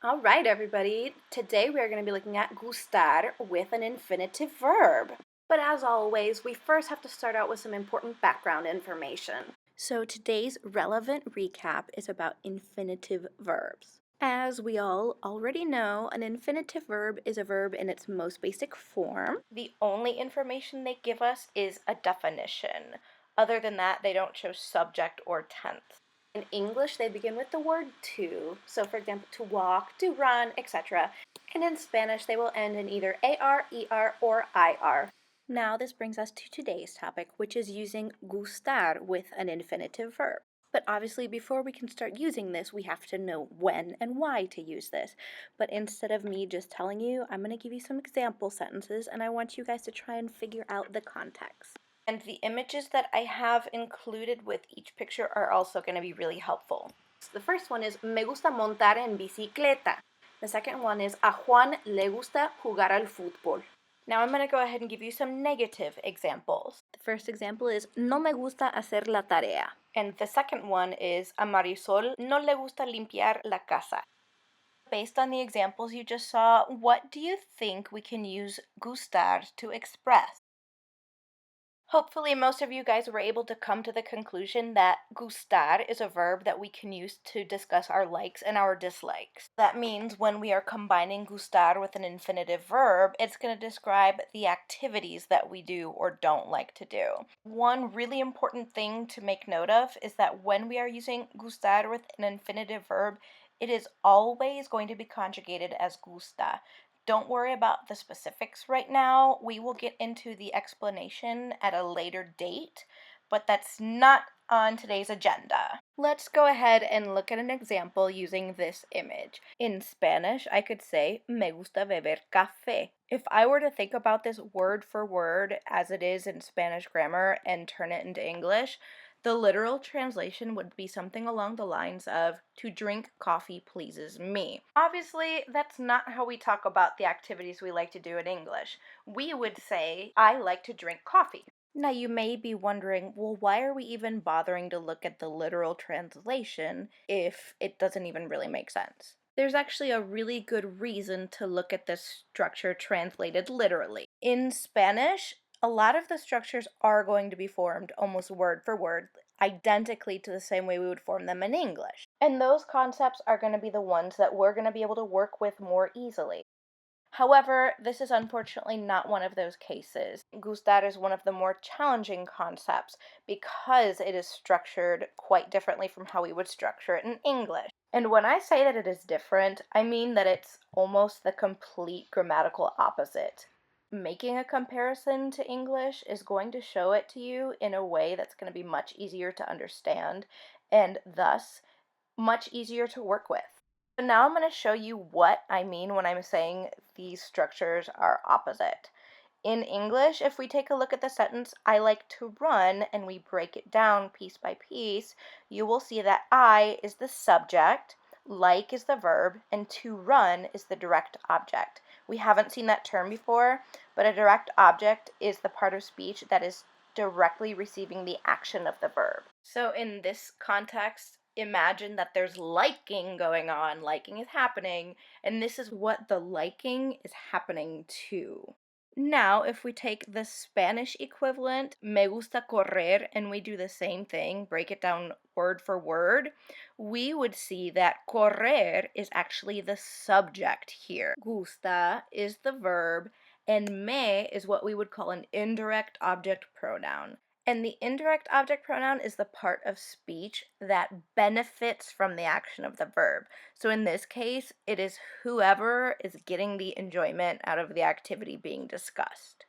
All right, everybody. Today we are going to be looking at gustar with an infinitive verb. But as always, we first have to start out with some important background information. So today's relevant recap is about infinitive verbs. As we all already know, an infinitive verb is a verb in its most basic form. The only information they give us is a definition. Other than that, they don't show subject or tense. In English, they begin with the word to. So, for example, to walk, to run, etc. And in Spanish, they will end in either AR, ER, or IR. Now, this brings us to today's topic, which is using gustar with an infinitive verb. But obviously, before we can start using this, we have to know when and why to use this. But instead of me just telling you, I'm going to give you some example sentences, and I want you guys to try and figure out the context. And the images that I have included with each picture are also going to be really helpful. The first one is me gusta montar en bicicleta. The second one is a Juan le gusta jugar al fútbol. Now I'm going to go ahead and give you some negative examples. The first example is no me gusta hacer la tarea. And the second one is a Marisol no le gusta limpiar la casa. Based on the examples you just saw, what do you think we can use gustar to express? Hopefully, most of you guys were able to come to the conclusion that gustar is a verb that we can use to discuss our likes and our dislikes. That means when we are combining gustar with an infinitive verb, it's going to describe the activities that we do or don't like to do. One really important thing to make note of is that when we are using gustar with an infinitive verb, it is always going to be conjugated as gusta. Don't worry about the specifics right now. We will get into the explanation at a later date, but that's not on today's agenda. Let's go ahead and look at an example using this image. In Spanish, I could say, me gusta beber café. If I were to think about this word for word as it is in Spanish grammar and turn it into English, the literal translation would be something along the lines of, to drink coffee pleases me. Obviously, that's not how we talk about the activities we like to do in English. We would say, I like to drink coffee. Now, you may be wondering, well, why are we even bothering to look at the literal translation if it doesn't even really make sense? There's actually a really good reason to look at this structure translated literally. In Spanish, a lot of the structures are going to be formed almost word for word, identically to the same way we would form them in English. And those concepts are going to be the ones that we're going to be able to work with more easily. However, this is unfortunately not one of those cases. Gustar is one of the more challenging concepts because it is structured quite differently from how we would structure it in English. And when I say that it is different, I mean that it's almost the complete grammatical opposite. Making a comparison to English is going to show it to you in a way that's going to be much easier to understand and thus much easier to work with. So now I'm going to show you what I mean when I'm saying these structures are opposite. In English, if we take a look at the sentence, I like to run, and we break it down piece by piece, you will see that I is the subject, like is the verb, and to run is the direct object. We haven't seen that term before, but a direct object is the part of speech that is directly receiving the action of the verb. So in this context, imagine that there's liking going on, liking is happening, and this is what the liking is happening to. Now, if we take the Spanish equivalent, me gusta correr, and we do the same thing, break it down word for word, we would see that correr is actually the subject here. Gusta is the verb, and me is what we would call an indirect object pronoun. And the indirect object pronoun is the part of speech that benefits from the action of the verb. So in this case, it is whoever is getting the enjoyment out of the activity being discussed.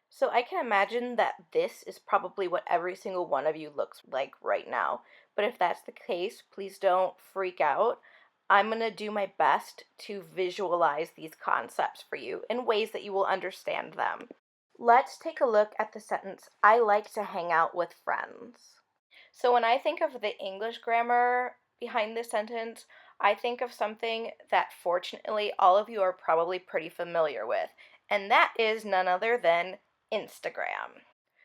So I can imagine that this is probably what every single one of you looks like right now. But if that's the case, please don't freak out. I'm going to do my best to visualize these concepts for you in ways that you will understand them. Let's take a look at the sentence, I like to hang out with friends. So when I think of the English grammar behind this sentence, I think of something that fortunately all of you are probably pretty familiar with, and that is none other than Instagram.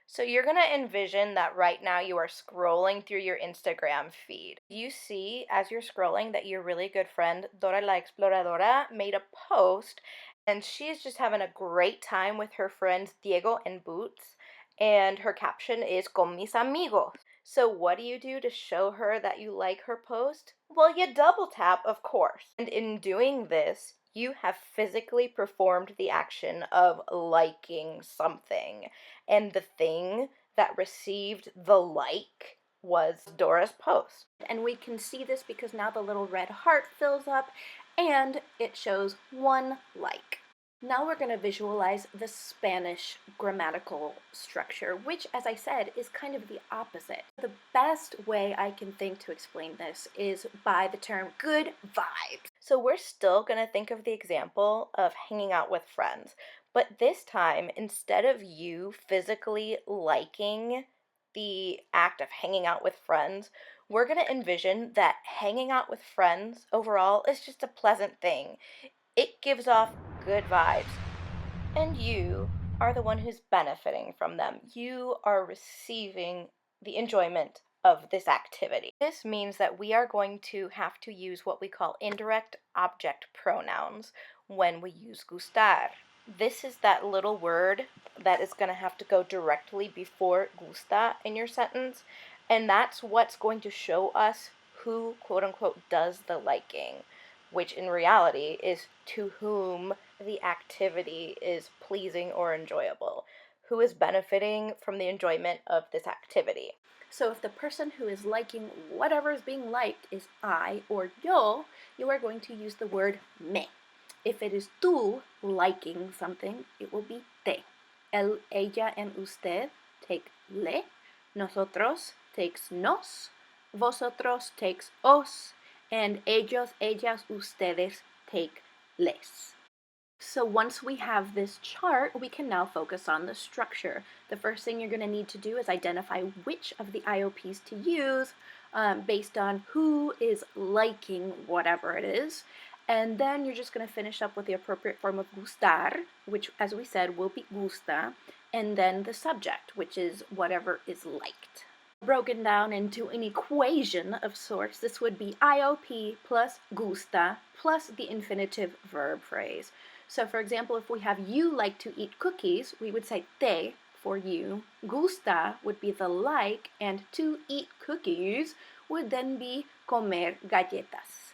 So you're going to envision that right now you are scrolling through your Instagram feed. You see, as you're scrolling, that your really good friend Dora la Exploradora made a post, and she is just having a great time with her friends Diego and Boots, and her caption is Con mis amigos. So what do you do to show her that you like her post? Well, you double tap, of course. And in doing this, you have physically performed the action of liking something. And the thing that received the like was Dora's post. And we can see this because now the little red heart fills up and it shows one like. Now we're going to visualize the Spanish grammatical structure, which, as I said, is kind of the opposite. The best way I can think to explain this is by the term good vibes. So we're still going to think of the example of hanging out with friends, but this time, instead of you physically liking the act of hanging out with friends, we're going to envision that hanging out with friends overall is just a pleasant thing. It gives off good vibes, and you are the one who's benefiting from them. You are receiving the enjoyment of this activity. This means that we are going to have to use what we call indirect object pronouns when we use gustar. This is that little word that is going to have to go directly before gusta in your sentence, and that's what's going to show us who, quote unquote, does the liking, which in reality is to whom the activity is pleasing or enjoyable, who is benefiting from the enjoyment of this activity. So if the person who is liking whatever is being liked is I or yo, you are going to use the word me. If it is tú liking something, it will be te. El, ella, and usted take le. Nosotros takes nos. Vosotros takes os. And ellos, ellas, ustedes take les. So once we have this chart, we can now focus on the structure. The first thing you're going to need to do is identify which of the IOPs to use based on who is liking whatever it is. And then you're just going to finish up with the appropriate form of gustar, which, as we said, will be gusta, and then the subject, which is whatever is liked. Broken down into an equation of sorts, this would be IOP plus gusta plus the infinitive verb phrase. So for example, if we have you like to eat cookies, we would say te for you. Gusta would be the like, and to eat cookies would then be comer galletas.